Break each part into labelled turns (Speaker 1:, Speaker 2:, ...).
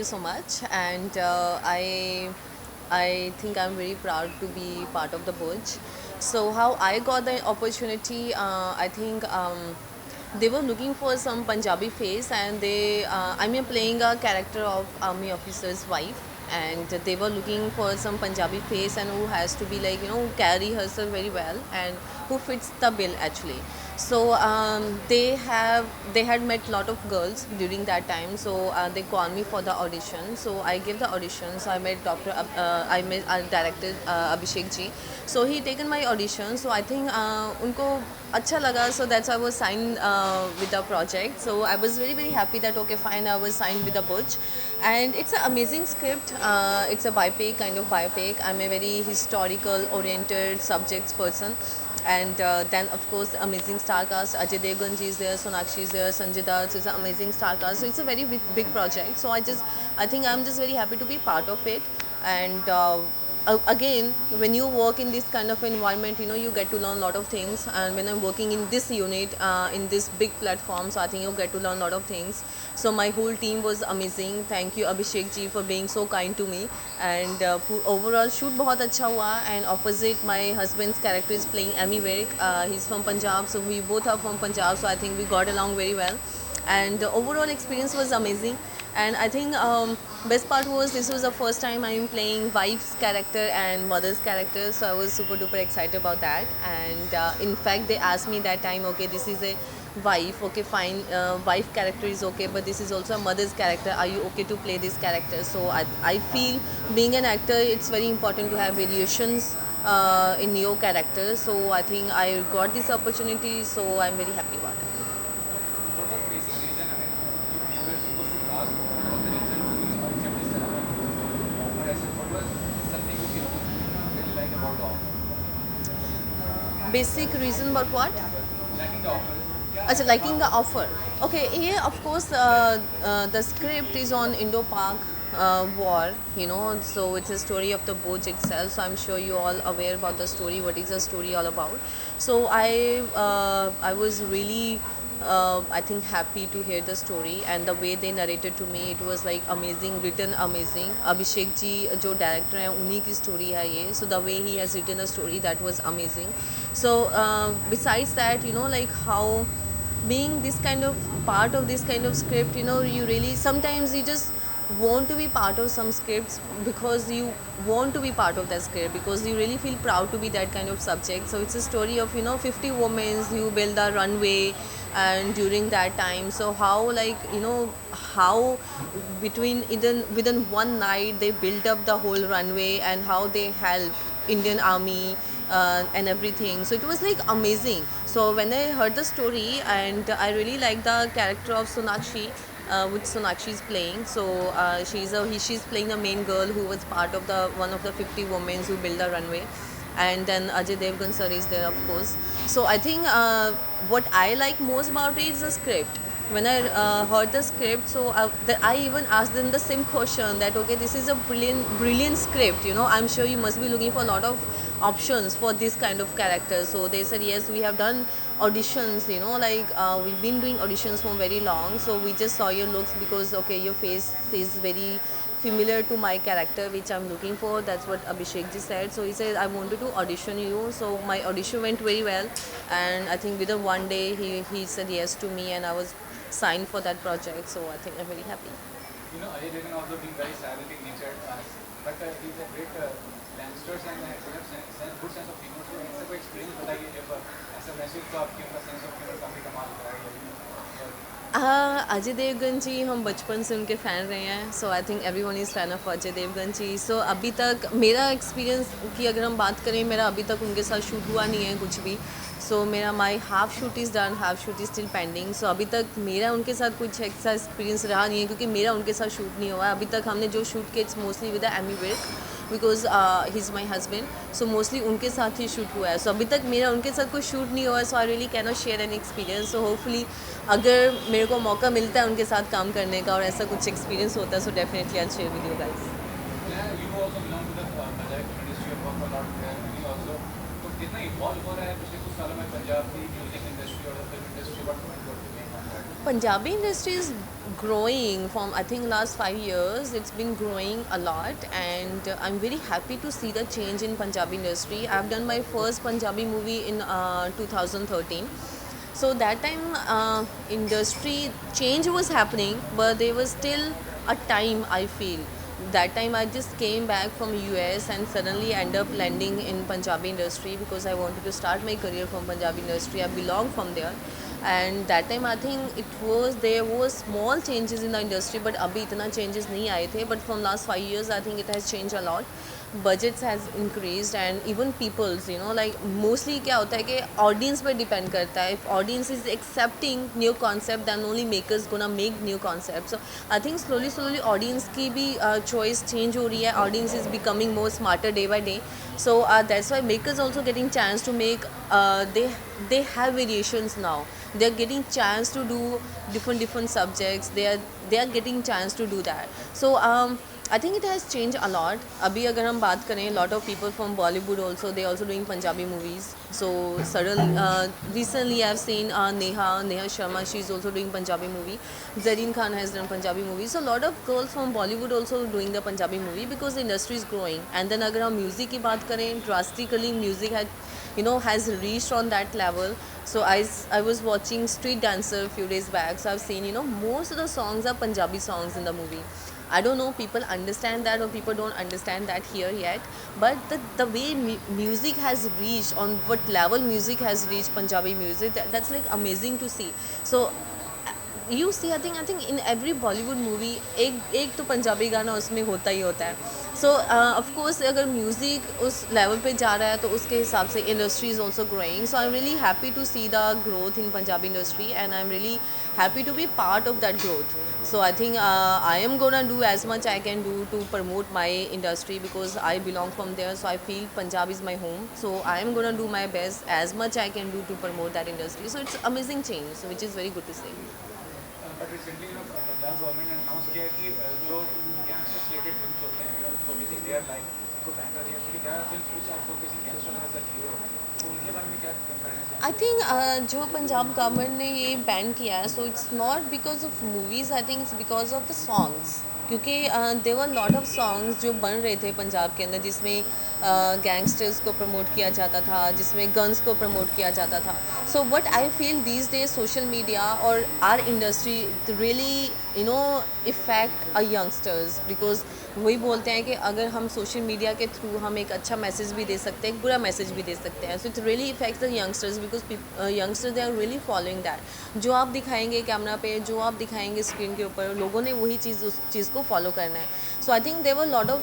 Speaker 1: you so much. And I think I'm very proud to be part of the Burj. So how I got the opportunity, I think they were looking for some Punjabi face, and I'm playing a character of army officer's wife, and they were looking for some Punjabi face and who has to be like carry herself very well and who fits the bill actually. So they had met lot of girls during that time, so they called me for the audition. So I gave the audition. So I met director Abhishek ji. So he taken my audition. So I think unko अच्छा लगा, so that's why I was signed with the project. So I was very happy that okay fine, I was signed with the Butch, and it's an amazing script. It's a biopic, kind of biopic. I'm a very historical oriented subjects person, and then of course amazing star cast. Ajay Devgan ji is there, Sonakshi is there, Sanjay Dutt. So it's an amazing star cast. So it's a very big project. So I think I'm just very happy to be part of it, and. Again, when you work in this kind of environment, you get to learn a lot of things. And when I'm working in this unit, in this big platform, so I think you get to learn a lot of things. So my whole team was amazing. Thank you Abhishek ji for being so kind to me. And overall shoot बहुत अच्छा हुआ. And opposite, my husband's character is playing Amy Vick. He's from Punjab, so we both are from Punjab, so I think we got along very well. And the overall experience was amazing. And I think best part was this was the first time I'm playing wife's character and mother's character, so I was super duper excited about that. And in fact they asked me that time, okay, this is a wife, okay fine, wife character is okay, but this is also a mother's character, are you okay to play this character? So I feel being an actor, it's very important to have variations in your character. So I think I got this opportunity, so I'm very happy about it.
Speaker 2: What was basic reason? I mean, you were supposed to ask what was the reason you accept this offer as such? What was something which you really like about the offer?
Speaker 1: Basic reason about what?
Speaker 2: Liking the offer.
Speaker 1: Achha, liking the offer. Okay, here of course the script is on Indo-Pak war, so it's a story of the Boj itself. So I'm sure you all aware about the story. What is the story all about? So I was really I think happy to hear the story, and the way they narrated to me, it was like amazing, written amazing. Abhishek ji जो director हैं उन्हीं की story है ये. So the way he has written the story, that was amazing. So besides that, like how being this kind of part of this kind of script, you really sometimes you just want to be part of some scripts because you want to be part of that script because you really feel proud to be that kind of subject. So it's a story of 50 women who build the runway, and during that time, so how like how within one night they built up the whole runway, and how they help Indian army and everything. So it was like amazing. So when I heard the story, and I really like the character of Sonakshi, which Sonakshi is playing. So she's playing a main girl who was part of the one of the 50 women who built the runway. And then Ajay Devgan sir is there, of course. So I think what I like most about it is the script. When I heard the script, so I even asked them the same question that okay, this is a brilliant script. I'm sure you must be looking for a lot of options for this kind of character. So they said yes, we have done auditions. Like we've been doing auditions for very long. So we just saw your looks because okay, your face is very familiar to my character which I'm looking for. That's what Abhishek ji said. So he said I wanted to audition you. So my audition went very well, and I think within one day he said yes to me, and I was signed for that project. So I think I'm very happy.
Speaker 2: Ajay Devgan also being very salaric natured, but he's a great youngsters and good sense of humor. So ऐसा कोई experience बताइए जब ऐसा महसूस तो आपके उनका sense of humor काफी कमाल का है.
Speaker 1: अजय देवगन जी हम बचपन से उनके फ़ैन रहे हैं. So I think everyone is fan of Ajay Devgan ji. So अभी तक मेरा एक्सपीरियंस की अगर हम बात करें, मेरा अभी तक उनके साथ शूट हुआ नहीं है कुछ भी. सो मेरा my half shoot is done, half shoot is still pending. So अभी तक मेरा उनके साथ कुछ ऐसा एक्सपीरियंस रहा नहीं है क्योंकि मेरा उनके साथ शूट नहीं हुआ है अभी तक. हमने जो शूट किया it's mostly with Ammy Virk because he is my husband. So mostly उनके साथ ही शूट हुआ है. सो अभी तक मेरा उनके साथ कोई शूट नहीं हुआ है. So I really can not share an experience. So hopefully अगर मेरे को मौका मिलता है उनके साथ काम करने का और ऐसा कुछ एक्सपीरियंस होता है, so definitely I share with you guys.
Speaker 2: You also belong to the Punjab industry of work a lot there. You also took कितना इवॉल्व हो रहा है पिछले कुछ सालों में पंजाबी म्यूजिक इंडस्ट्री और film industry, what you think on that?
Speaker 1: Punjabi industry is growing from I think last 5 years. It's been growing a lot, and I'm very happy to see the change in Punjabi industry. I've done my first Punjabi movie in 2013. So that time industry change was happening, but there was still a time I feel. That time I just came back from US and suddenly end up landing in Punjabi industry because I wanted to start my career from Punjabi industry. I belong from there, and that time I think there was small changes in the industry, but अभी इतना changes नहीं आए थे. But from last 5 years I think it has changed a lot. Budgets has increased, and even people's, like mostly क्या होता है कि audience पे depend करता है. If audience is accepting new concept, then only makers gonna make new concepts. So I think slowly audience की भी choice change हो रही है. Audience is becoming more smarter day by day. So that's why makers also getting chance to make they have variations now. They are getting chance to do different subjects. They are getting chance to do that. So I think it has changed a lot. अभी अगर हम बात करें, lot of people from Bollywood also, they also doing Punjabi movies. So recently I've seen Neha Sharma, she's also doing Punjabi movie. Zareen Khan has done Punjabi movie. So a lot of girls from Bollywood also doing the Punjabi movie because the industry is growing. And then अगर हम music की बात करें, drastically music has reached on that level. So I was watching Street Dancer a few days back. So I've seen, most of the songs are Punjabi songs in the movie. I don't know people understand that or people don't understand that here yet, but the way music has reached, on what level music has reached Punjabi music, that's like amazing to see. So you see, I think in every Bollywood movie एक तो पंजाबी गाना उसमें होता ही होता है. So of course अगर music उस level पे जा रहा है तो उसके हिसाब से industry is also growing. So I'm really happy to see the growth in Punjabi industry, and I'm really happy to be part of that growth. So I think I am gonna do as much I can do to promote my industry because I belong from there. So I feel Punjab is my home. So I am gonna do my best as much I can do to promote that industry. So it's amazing change, so which is very good to see.
Speaker 2: But recently Punjab government ने announce किया है कि जो gangster related films होते हैं, focusing their life, उनको ban कर दिया. एक्चुअली क्या films which are focusing gangster as a hero, तो उनके बारे में क्या कहना है?
Speaker 1: आई थिंक जो पंजाब गवर्नमेंट ने ये बैन किया है, so it's not because of movies, I think it's because of the songs. क्योंकि देवर लॉट ऑफ सॉन्ग्स जो बन रहे थे पंजाब के अंदर, जिसमें गैंगस्टर्स को प्रमोट किया जाता था, जिसमें गन्स को प्रमोट किया जाता था. So what I feel these days social media और our industry really affect a youngsters, because वही बोलते हैं कि अगर हम सोशल मीडिया के थ्रू हम एक अच्छा मैसेज भी दे सकते हैं, एक बुरा मैसेज भी दे सकते हैं. So it really affects the youngsters because youngsters they are really following that. जो आप दिखाएंगे कैमरा पे, जो आप दिखाएंगे स्क्रीन के ऊपर, लोगों ने वही चीज़ उस चीज़ को फॉलो करना है. So I think there were lot of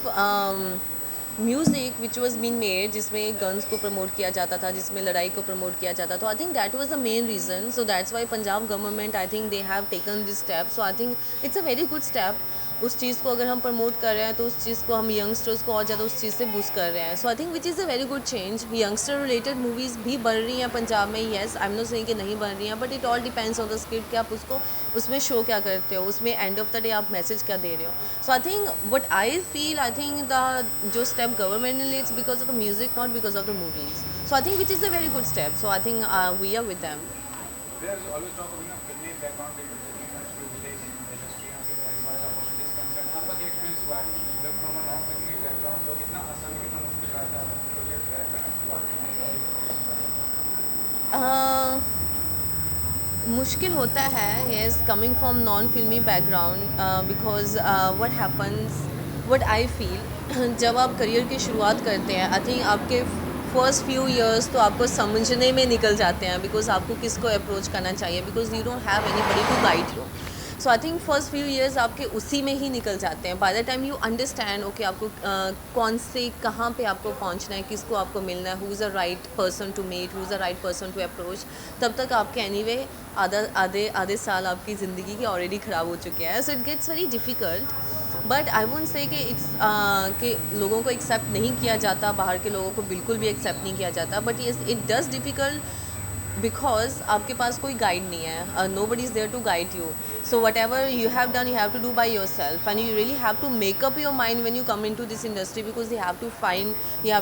Speaker 1: music which was been made जिसमें गन्स को प्रमोट किया जाता था, जिसमें लड़ाई को प्रमोट किया जाता था. I think that was the main reason. So that's Y Punjab government, I think they have taken this step. So I think it's a very good step. उस चीज़ को अगर हम प्रमोट कर रहे हैं तो उस चीज़ को हम यंगस्टर्स को और ज़्यादा उस चीज़ से बूस्ट कर रहे हैं. So I think which is a very good change. Youngster related movies भी बन रही हैं पंजाब में, yes, I am not saying कि नहीं बन रही हैं, but it all depends on the script कि आप उसको उसमें शो क्या करते हो, उसमें एंड ऑफ द डे आप मैसेज क्या दे रहे हो. So I think what I feel, I think the जो स्टेप गवर्नमेंट ने लिया, it's because of the music, not because of the movies. So I think which is a very good step. So I think we are with them.
Speaker 2: There is always talk of filmy background people taking us to village in industry, as far as opportunity is concerned. आपका क्या experience हुआ है? जब from a non filmy background, तो कितना आसान कितना मुश्किल रहा था प्रोजेक्ट क्रैक करना के बाद?
Speaker 1: मुश्किल होता है, येस, कमिंग फ्रॉम नॉन फिल्मी background, because what happens, what I feel, जब आप करियर की शुरुआत करते हैं, आई थिंक आपके फर्स्ट फ्यू ईयर्स तो आपको समझने में निकल जाते हैं, बिकॉज आपको किसको अप्रोच करना चाहिए, because you don't have anybody to guide you. So I think first few years आपके उसी में ही निकल जाते हैं. By the time you understand, okay, आपको कौन से कहाँ पे आपको पहुँचना है, किसको आपको मिलना है, who is the right person to meet, who is the right person to approach, तब तक आपके एनीवे आधे साल आपकी ज़िंदगी के ऑलरेडी ख़राब हो चुके हैं. So it gets very difficult. But I won't say कि इट्स कि लोगों को एक्सेप्ट नहीं किया जाता, बाहर के लोगों को बिल्कुल भी एक्सेप्ट नहीं किया जाता, but yes, it does difficult because आपके पास कोई गाइड नहीं है, nobody is there to guide you. So whatever you have done, you have to do by yourself, and you really have to make up your mind when you come into this industry, because you have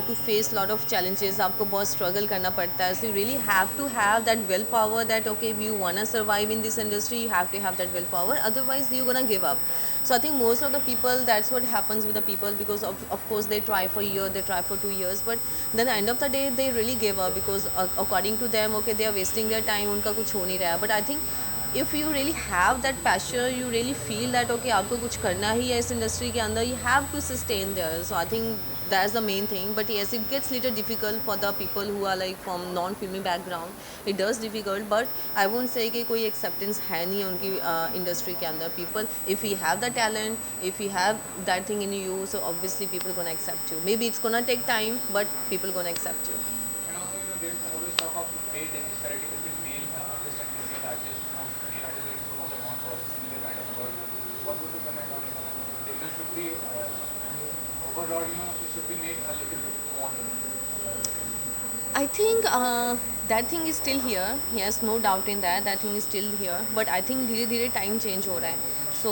Speaker 1: to face lot of challenges, आपको बहुत struggle करना पड़ता है. सो यू really have to have that will power that okay you want to survive in this industry, you have to have that will power, otherwise you gonna give up. So I think most of the people, that's what happens with the people, because of course they try for a year, they try for 2 years, but then at the end of the day they really give up, because according to them, okay, they are wasting their time, उनका कुछ हो नहीं रहा है. But I think if you really have that passion, you really feel that okay आपको कुछ करना ही है इस इंडस्ट्री के अंदर, you have to sustain there. So I think that's the main thing. But yes, it gets little difficult for the people who are like from non filmy background. It does difficult, but I won't say कि कोई acceptance है नहीं उनकी industry के अंदर. People, if you have the talent, if you have that thing in you, so obviously people gonna accept you. Maybe it's gonna take time, but people gonna accept you.
Speaker 2: And also, there's always talk of paid disparity between male artists and female artists. Male artists are getting so much amount for similar kind of work. What would you comment on it? There should be overall, it should be made a little bit more.
Speaker 1: I think that thing is still here. Yes, no doubt in that. That thing is still here. But I think धीरे धीरे time change हो रहा है. So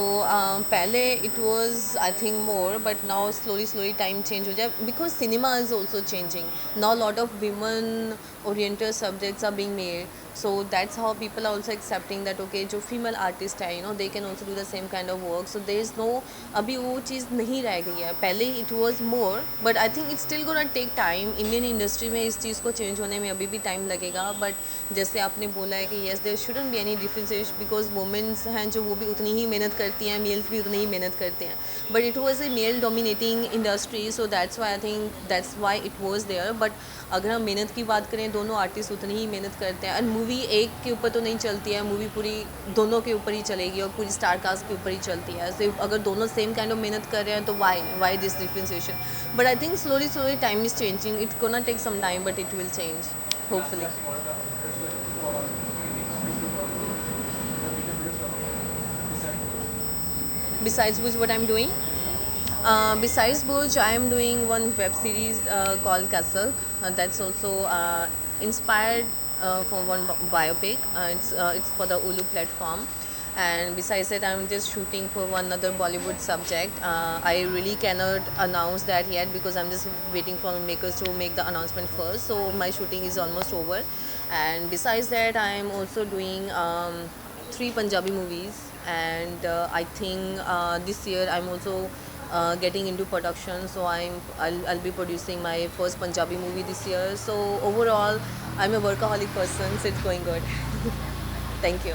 Speaker 1: पहले it was I think more, but now slowly time change हो जाए, because cinema is also changing. Now a lot of women oriented subjects are being made. So that's how people are also accepting that okay जो female artist है, they can also do the same kind of work. So there is no, अभी वो चीज़ नहीं रह गई है. पहले it was more, but I think it's still gonna take time. Indian industry में इस चीज़ को चेंज होने में अभी भी टाइम लगेगा. बट जैसे आपने बोला है कि yes there shouldn't be any differences, because womens हैं जो वो भी उतनी ही मेहनत करती हैं, मेल्स भी उतनी ही मेहनत करते हैं. But it was a male dominating industry, so that's why I think that's why it was there. But अगर हम मेहनत की बात करें, दोनों आर्टिस्ट उतनी ही मेहनत करते हैं. एंड मूवी एक के ऊपर तो नहीं चलती है, मूवी पूरी दोनों के ऊपर ही चलेगी और पूरी स्टार कास्ट के ऊपर ही चलती है. so अगर दोनों सेम काइंड ऑफ मेहनत कर रहे हैं तो why this differentiation. But I think slowly time is changing. It's gonna take some time, but it will change, hopefully. Besides which, what I'm doing? Besides which, I am doing one web series called Castle. That's also inspired from one biopic. It's for the Ulu platform. And besides that, I'm just shooting for one other Bollywood subject. I really cannot announce that yet, because I'm just waiting for makers to make the announcement first. So my shooting is almost over. And besides that, I'm also doing 3 Punjabi movies. And I think this year I'm also getting into production. So I'll be producing my first Punjabi movie this year. So overall, I'm a workaholic person. So it's going good. Thank you.